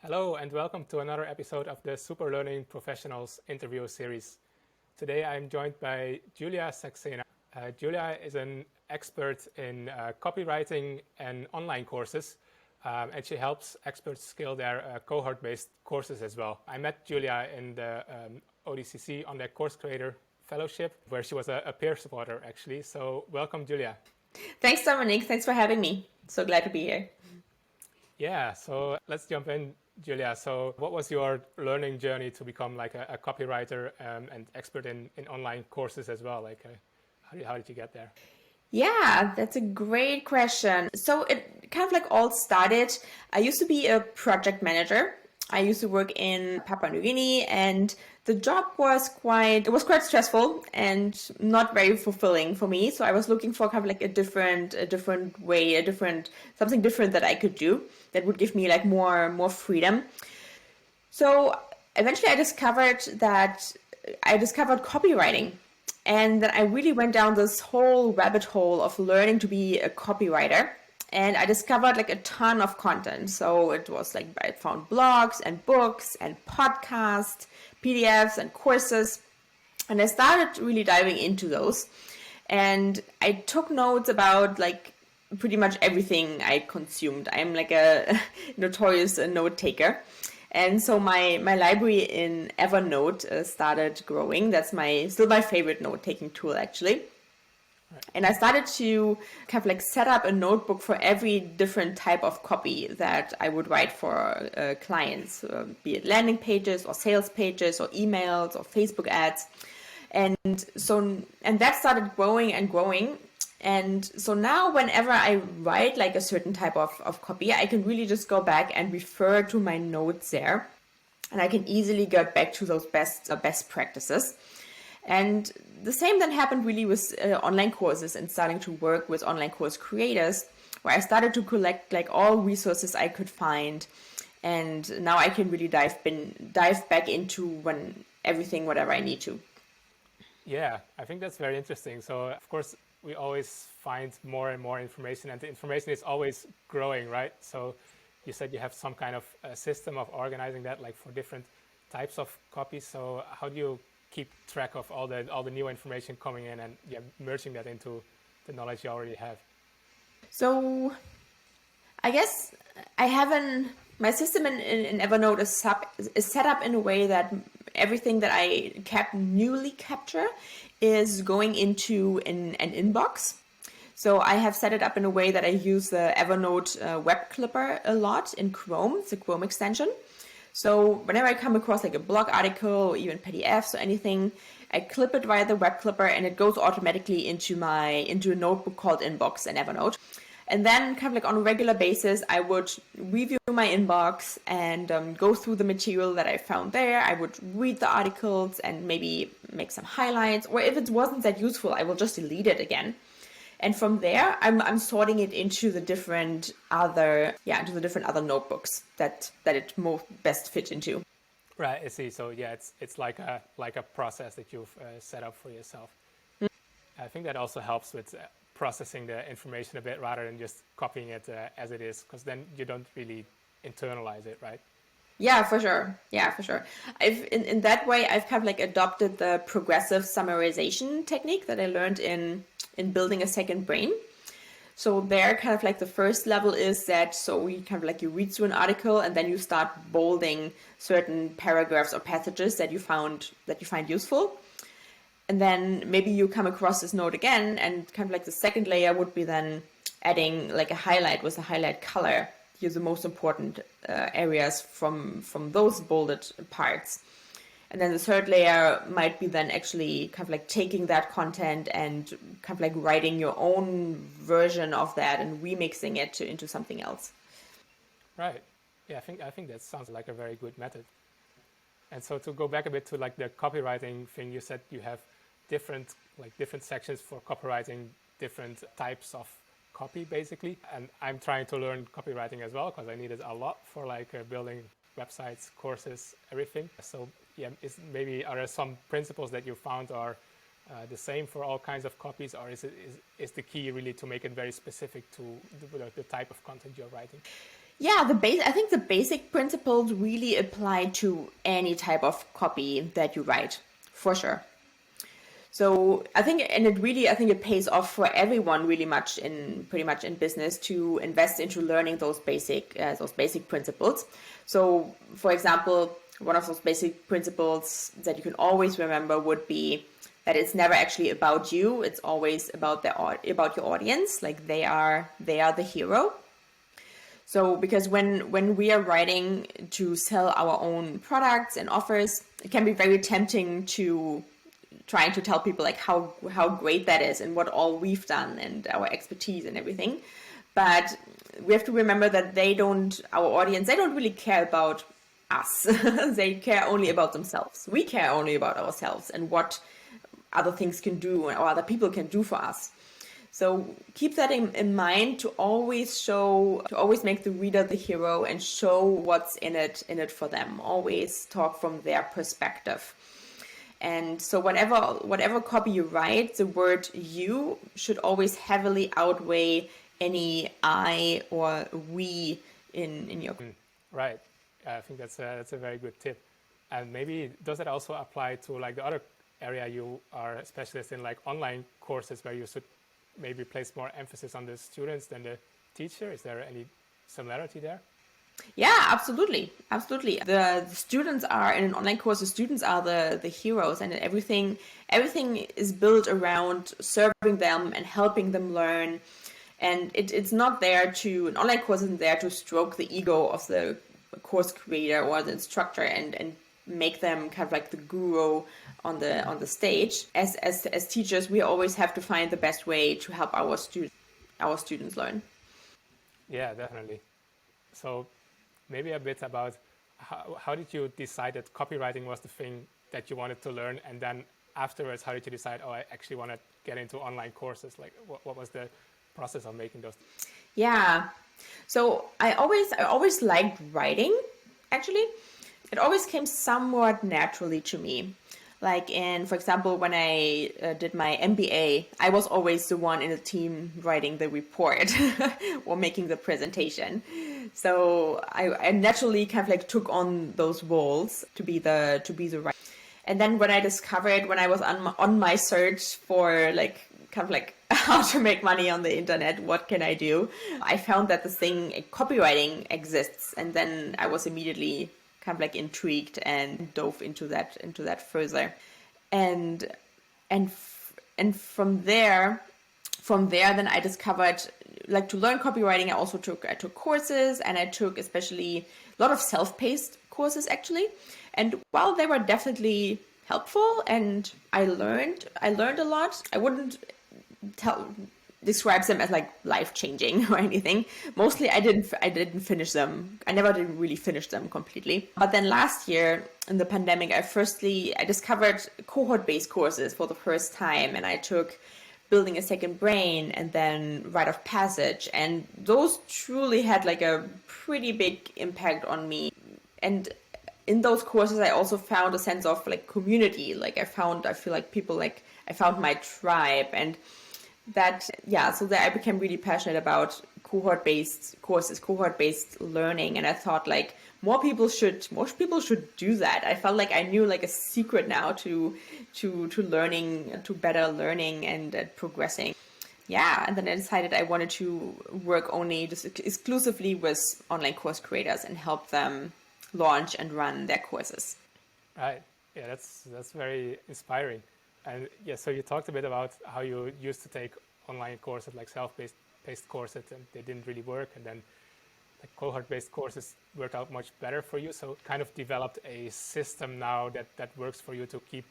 Hello and welcome to another episode of the Super Learning Professionals interview series. Today I'm joined by Julia Saxena. Julia is an expert in copywriting and online courses, and she helps experts scale their cohort-based courses as well. I met Julia in the ODCC on their Course Creator Fellowship, where she was a peer supporter actually. So welcome, Julia. Thanks, Dominic. Thanks for having me. So glad to be here. Yeah, so let's jump in, Julia. So what was your learning journey to become like a copywriter and expert in online courses as well? Like, how did you get there? Yeah, that's a great question. So it kind of like all started. I used to be a project manager. I used to work in Papua New Guinea, and the job was quite stressful and not very fulfilling for me. So I was looking for kind of like a different way, something different that I could do that would give me like more freedom. So eventually I discovered copywriting. And then I really went down this whole rabbit hole of learning to be a copywriter. And I discovered like a ton of content. So it was like I found blogs and books and podcasts, PDFs and courses. And I started really diving into those. And I took notes about like pretty much everything I consumed. I'm like a notorious note taker. And so my library in Evernote started growing. That's still my favorite note-taking tool, actually. Right. And I started to kind of like set up a notebook for every different type of copy that I would write for clients, be it landing pages or sales pages or emails or Facebook ads. And that started growing and growing. And so now whenever I write like a certain type of copy, I can really just go back and refer to my notes there. And I can easily get back to those best practices. And the same then happened really with online courses and starting to work with online course creators, where I started to collect like all resources I could find. And now I can really dive back into whatever I need to. Yeah, I think that's very interesting. So of course, we always find more and more information, and the information is always growing, right? So you said you have some kind of system of organizing that, like for different types of copies. So how do you keep track of all the new information coming in and merging that into the knowledge you already have? So I guess my system in Evernote is set up in a way that everything that I newly capture is going into an inbox. So I have set it up in a way that I use the Evernote web clipper a lot in Chrome. It's a Chrome extension. So whenever I come across like a blog article or even PDFs or anything, I clip it via the web clipper and it goes automatically into a notebook called Inbox in Evernote. And then kind of like on a regular basis, I would review my inbox and go through the material that I found there. I would read the articles and maybe make some highlights. Or if it wasn't that useful, I will just delete it again. And from there, I'm sorting it into the different other notebooks that it best fit into. Right, I see. So yeah, it's like a process that you've set up for yourself. I think that also helps with processing the information a bit rather than just copying it as it is, because then you don't really internalize it, right? Yeah, for sure. In that way, I've kind of like adopted the progressive summarization technique that I learned in building a second brain. So there, kind of like the first level is that, so you read through an article and then you start bolding certain paragraphs or passages that you find useful. And then maybe you come across this note again, and kind of like the second layer would be then adding like a highlight with a highlight color. Here's the most important areas from those bolded parts. And then the third layer might be then actually kind of like taking that content and kind of like writing your own version of that and remixing it into something else. Right. Yeah, I think that sounds like a very good method. And so to go back a bit to like the copywriting thing, you said you have different sections for copywriting, different types of copy basically. And I'm trying to learn copywriting as well because I need it a lot for like building websites, courses, everything. So yeah, are there some principles that you found are the same for all kinds of copies, or is the key really to make it very specific to the type of content you're writing? Yeah, I think the basic principles really apply to any type of copy that you write, for sure. So I think, and I think it pays off for everyone really much pretty much in business to invest into learning those basic principles. So, for example, one of those basic principles that you can always remember would be that it's never actually about you. It's always about about your audience. Like they are the hero. So because when we are writing to sell our own products and offers, it can be very tempting to trying to tell people like how great that is and what all we've done and our expertise and everything. But we have to remember that our audience, they don't really care about us. They care only about themselves. We care only about ourselves and what other things can do or other people can do for us. So keep that in mind to always make the reader the hero and show what's in it for them. Always talk from their perspective. And so whatever copy you write, the word you should always heavily outweigh any I or we in your. Right. I think that's a very good tip. And maybe does it also apply to like the other area you are a specialist in, like online courses where you should maybe place more emphasis on the students than the teacher? Is there any similarity there? Yeah, absolutely. Absolutely. The students are in an online course, the students are the heroes, and everything is built around serving them and helping them learn. And it's not there an online course isn't there to stroke the ego of the course creator or the instructor and make them kind of like the guru on the stage. As teachers, we always have to find the best way to help our students learn. Yeah, definitely. So maybe a bit about how did you decide that copywriting was the thing that you wanted to learn, and then afterwards, how did you decide, oh, I actually want to get into online courses? Like, what was the process of making those? Yeah, so I always liked writing. Actually, it always came somewhat naturally to me. Like for example, when I did my MBA, I was always the one in the team writing the report or making the presentation. So I naturally kind of like took on those roles to be the writer. And then when I was on my search for like kind of like how to make money on the internet, what can I do? I found that copywriting exists, and then I was immediately kind of like intrigued and dove into that further, and from there then I discovered, like, to learn copywriting I took courses, and I took especially a lot of self-paced courses actually, and while they were definitely helpful and I learned a lot, I wouldn't describes them as like life-changing or anything. Mostly I didn't finish them. I never did really finish them completely. But then last year in the pandemic, I discovered cohort-based courses for the first time, and I took Building a Second Brain and then Rite of Passage, and those truly had like a pretty big impact on me. And in those courses I also found a sense of like community. Like I feel like people, like I found my tribe, and so that I became really passionate about cohort-based courses, cohort-based learning, and I thought like more people should do that. I felt like I knew like a secret now to learning, to better learning and progressing. Yeah, and then I decided I wanted to work only just exclusively with online course creators and help them launch and run their courses. Right. Yeah, that's very inspiring. And yeah, so you talked a bit about how you used to take online courses, like self-paced courses, and they didn't really work. And then like cohort-based courses worked out much better for you. So kind of developed a system now that works for you to keep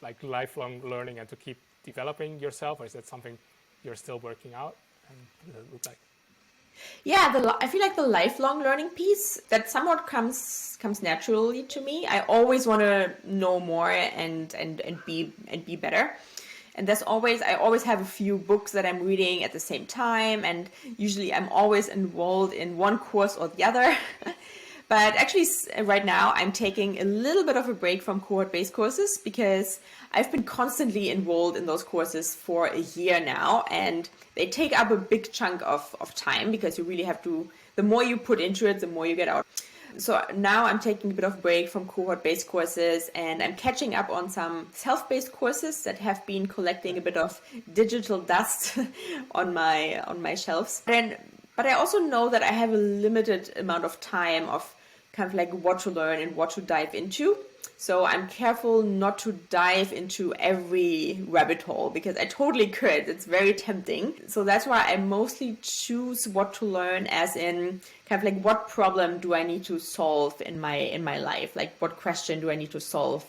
like lifelong learning and to keep developing yourself, or is that something you're still working out? And what does it look like? Yeah, I feel like the lifelong learning piece that somewhat comes naturally to me. I always want to know more and be better. And I always have a few books that I'm reading at the same time, and usually I'm always enrolled in one course or the other. But actually, right now, I'm taking a little bit of a break from cohort-based courses because I've been constantly enrolled in those courses for a year now, and they take up a big chunk of time because you really have to the more you put into it, the more you get out. So now I'm taking a bit of break from cohort-based courses, and I'm catching up on some self-paced courses that have been collecting a bit of digital dust on my shelves. But I also know that I have a limited amount of time of kind of like what to learn and what to dive into. So I'm careful not to dive into every rabbit hole, because I totally could. It's very tempting. So that's why I mostly choose what to learn, as in kind of like what problem do I need to solve in my life? Like what question do I need to solve?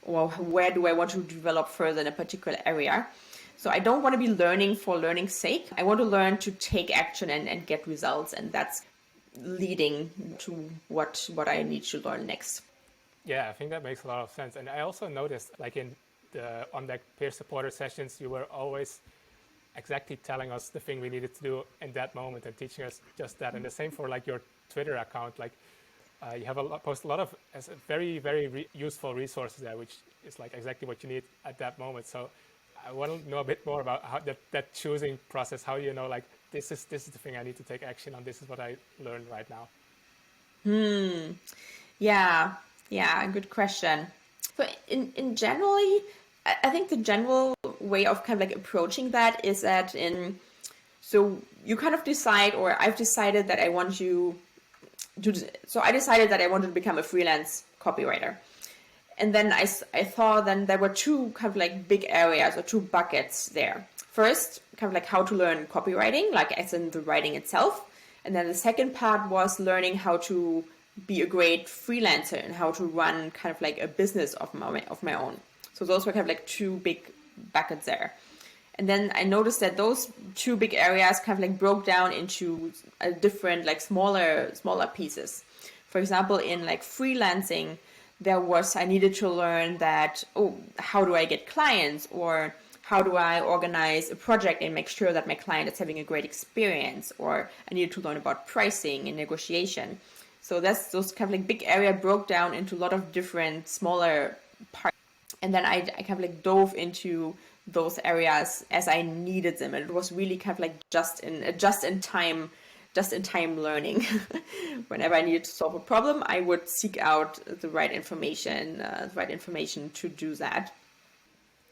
Or where do I want to develop further in a particular area? So I don't want to be learning for learning's sake. I want to learn to take action and get results. And that's leading to what I need to learn next. Yeah, I think that makes a lot of sense. And I also noticed, like in the on the peer supporter sessions, you were always exactly telling us the thing we needed to do in that moment and teaching us just that. And the same for like your Twitter account. Like you have post a lot of very, very useful resources there, which is like exactly what you need at that moment. So I want to know a bit more about how that choosing process. How do you know, like, this is the thing I need to take action on. This is what I learned right now. Yeah, good question. But in generally, I think the general way of kind of like approaching that is that so you kind of decide, or I've decided that I want you to, so I decided that I wanted to become a freelance copywriter. And then I thought then there were two kind of like big areas or two buckets there. First, kind of like how to learn copywriting, like as in the writing itself. And then the second part was learning how to be a great freelancer and how to run kind of like a business of my own. So those were kind of like two big buckets there. And then I noticed that those two big areas kind of like broke down into a different, like smaller pieces. For example, in like freelancing, I needed to learn that, how do I get clients, or how do I organize a project and make sure that my client is having a great experience, or I needed to learn about pricing and negotiation. So those kind of like big area broke down into a lot of different smaller parts. And then I kind of like dove into those areas as I needed them. And it was really kind of like just in time learning. Whenever I needed to solve a problem, I would seek out the right information to do that.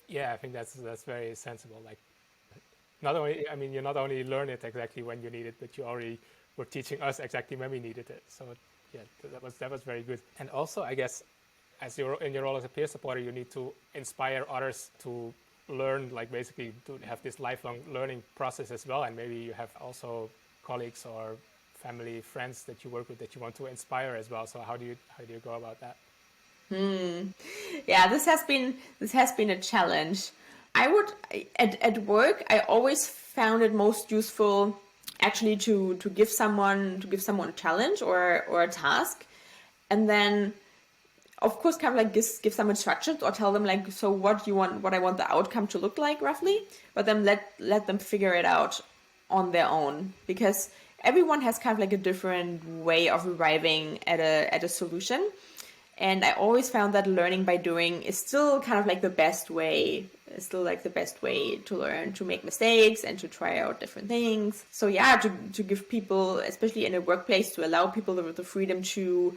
Yeah, I think that's very sensible. Like, you not only learn it exactly when you need it, but you already were teaching us exactly when we needed it. So yeah, that was very good. And also, I guess, as in your role as a peer supporter, you need to inspire others to learn, like basically to have this lifelong learning process as well. And maybe you have also colleagues or family, friends that you work with that you want to inspire as well. So how do you go about that? Yeah, this has been a challenge. At work, I always found it most useful actually to give someone a challenge or a task, and then of course kind of like give some instructions or tell them like, so what I want the outcome to look like roughly, but then let them figure it out on their own, because everyone has kind of like a different way of arriving at a solution. And I always found that learning by doing is still kind of like the best way. It's still like the best way to learn, to make mistakes and to try out different things. So yeah, to give people, especially in a workplace, to allow people the freedom to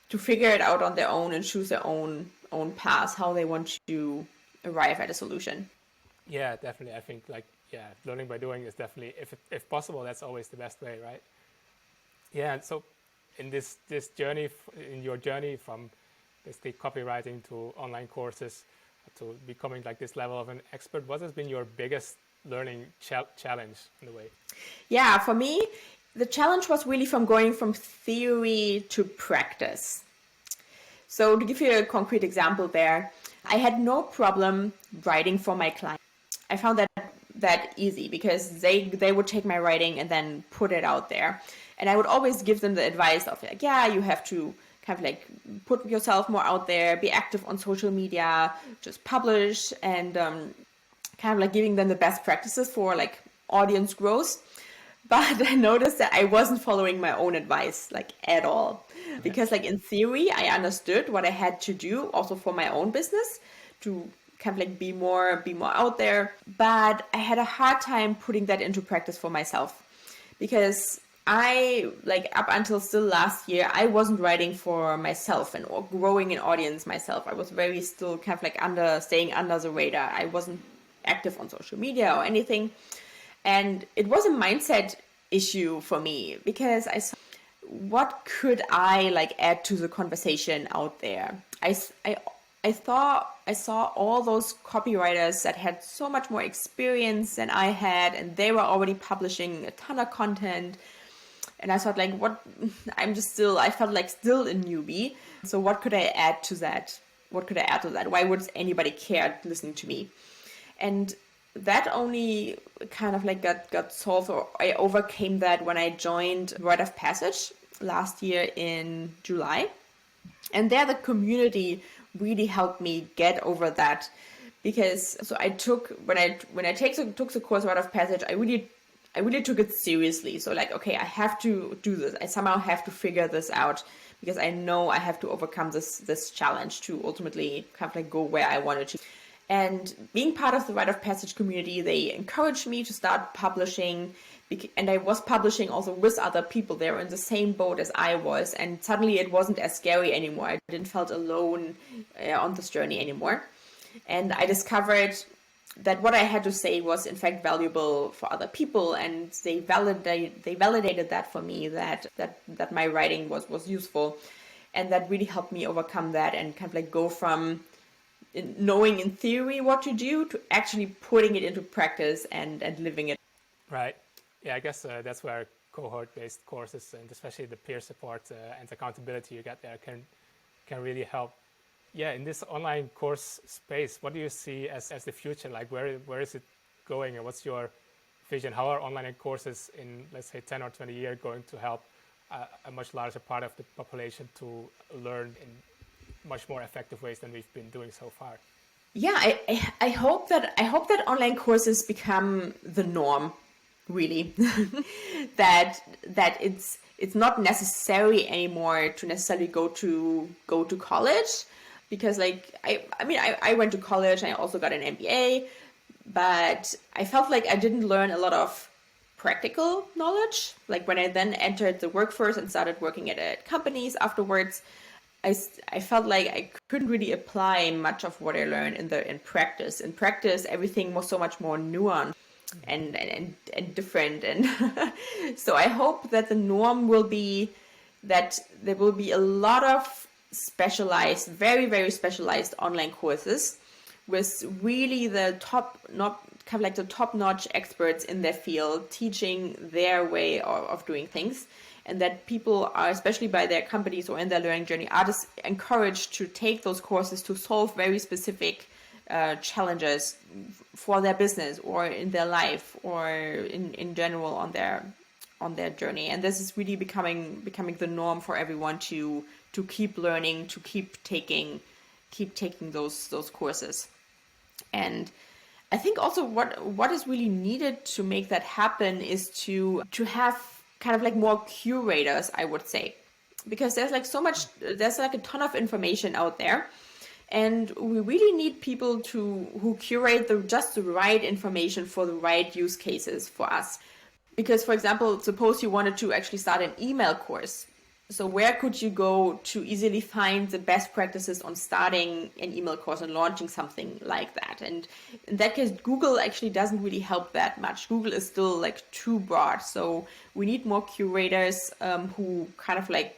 figure it out on their own and choose their own path, how they want to arrive at a solution. Yeah, definitely. I think learning by doing is definitely, if possible, that's always the best way, right? Yeah, and so in this journey, in your journey from basically copywriting to online courses to becoming like this level of an expert, what has been your biggest learning challenge in a way? Yeah, for me, the challenge was really from going from theory to practice. So to give you a concrete example there, I had no problem writing for my clients. I found that easy because they would take my writing and then put it out there. And I would always give them the advice of like, yeah, you have to kind of like put yourself more out there, be active on social media, just publish, and kind of like giving them the best practices for like audience growth. But I noticed that I wasn't following my own advice like at all. Because like in theory, I understood what I had to do also for my own business to kind of like be more out there. But I had a hard time putting that into practice for myself, because I, like, up until still last year, I wasn't writing for myself and or growing an audience myself. I was very still kind of like staying under the radar. I wasn't active on social media or anything. And it was a mindset issue for me because I saw, what could I like add to the conversation out there? I thought I saw all those copywriters that had so much more experience than I had, and they were already publishing a ton of content. And I thought, like, what? I felt like still a newbie. So what could I add to that? What could I add to that? Why would anybody care listening to me? And that only kind of like got solved, or I overcame that when I joined Rite of Passage last year in July. And there the community really helped me get over that, because so I took when I took the course Rite of Passage, I really took it seriously. So like, okay, I have to do this. I somehow have to figure this out, because I know I have to overcome this challenge to ultimately kind of like go where I wanted to. And being part of the Rite of Passage community, they encouraged me to start publishing, and I was publishing also with other people. They were in the same boat as I was, and suddenly it wasn't as scary anymore. I didn't felt alone on this journey anymore. And I discovered that what I had to say was in fact valuable for other people, and they validated that for me, that my writing was useful, and that really helped me overcome that and kind of like go from knowing in theory what to do to actually putting it into practice and living it. Right. Yeah, I guess that's where cohort-based courses, and especially the peer support and accountability you get there, can really help. Yeah, in this online course space, what do you see as the future? Like, where is it going, and what's your vision? How are online courses in, let's say, 10 or 20 years going to help a much larger part of the population to learn in much more effective ways than we've been doing so far? Yeah, I hope that online courses become the norm, really. that it's not necessary anymore to necessarily go to college, because like I went to college and I also got an MBA, but I felt like I didn't learn a lot of practical knowledge. Like when I then entered the workforce and started working at companies afterwards, I felt like I couldn't really apply much of what I learned in practice. In practice, everything was so much more nuanced and different. And so I hope that the norm will be that there will be a lot of specialized, very, very specialized online courses with really the top-notch experts in their field teaching their way of doing things. And that people are, especially by their companies or in their learning journey, are just encouraged to take those courses to solve very specific challenges for their business or in their life or in general on their journey. And this is really becoming the norm for everyone to keep learning, to keep taking those courses. And I think also what is really needed to make that happen is to have kind of like more curators, I would say, because there's like a ton of information out there, and we really need people who curate just the right information for the right use cases for us. Because, for example, suppose you wanted to actually start an email course. So where could you go to easily find the best practices on starting an email course and launching something like that? And in that case, Google actually doesn't really help that much. Google is still like too broad. So we need more curators who kind of like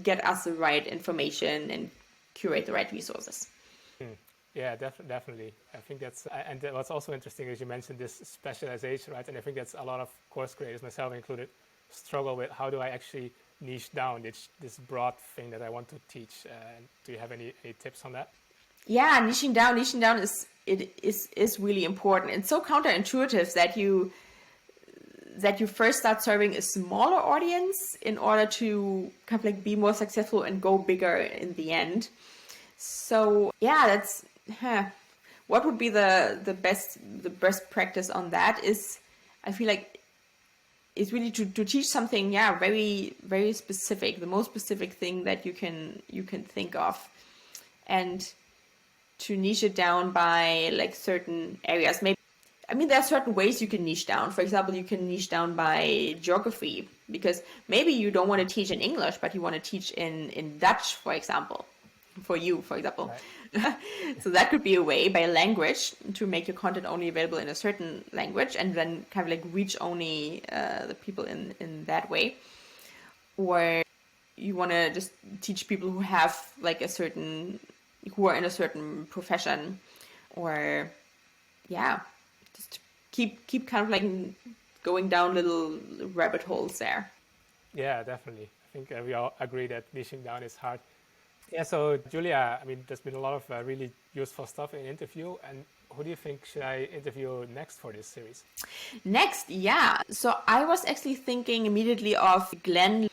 get us the right information and curate the right resources. Yeah, definitely. I think that's, and what's also interesting is you mentioned this specialization, right? And I think that's a lot of course creators, myself included, struggle with. How do I actually niche down this broad thing that I want to teach? Do you have any tips on that? Yeah, niching down is really important. It's so counterintuitive that you first start serving a smaller audience in order to kind of like be more successful and go bigger in the end. So yeah, that's what would be the best practice on that is, I feel like, is really to teach something, very, very specific, the most specific thing that you can think of, and to niche it down by like certain areas. Maybe I mean, there are certain ways you can niche down. For example, you can niche down by geography, because maybe you don't want to teach in English, but you want to teach in Dutch, for example, for you, for example. Right. So that could be a way, by language, to make your content only available in a certain language, and then kind of like reach only the people in that way. Or you want to just teach people who have like who are in a certain profession, or just keep kind of like going down little rabbit holes there. Yeah, definitely. I think we all agree that niching down is hard. Yeah, so Julia, I mean, there's been a lot of really useful stuff in interview. And who do you think should I interview next for this series? Next, yeah. So I was actually thinking immediately of Glenn.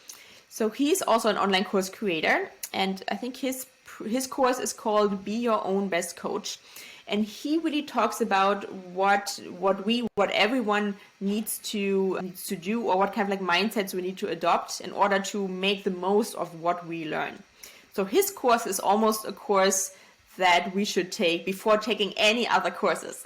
So he's also an online course creator, and I think his course is called Be Your Own Best Coach. And he really talks about what everyone needs to do, or what kind of like mindsets we need to adopt in order to make the most of what we learn. So his course is almost a course that we should take before taking any other courses.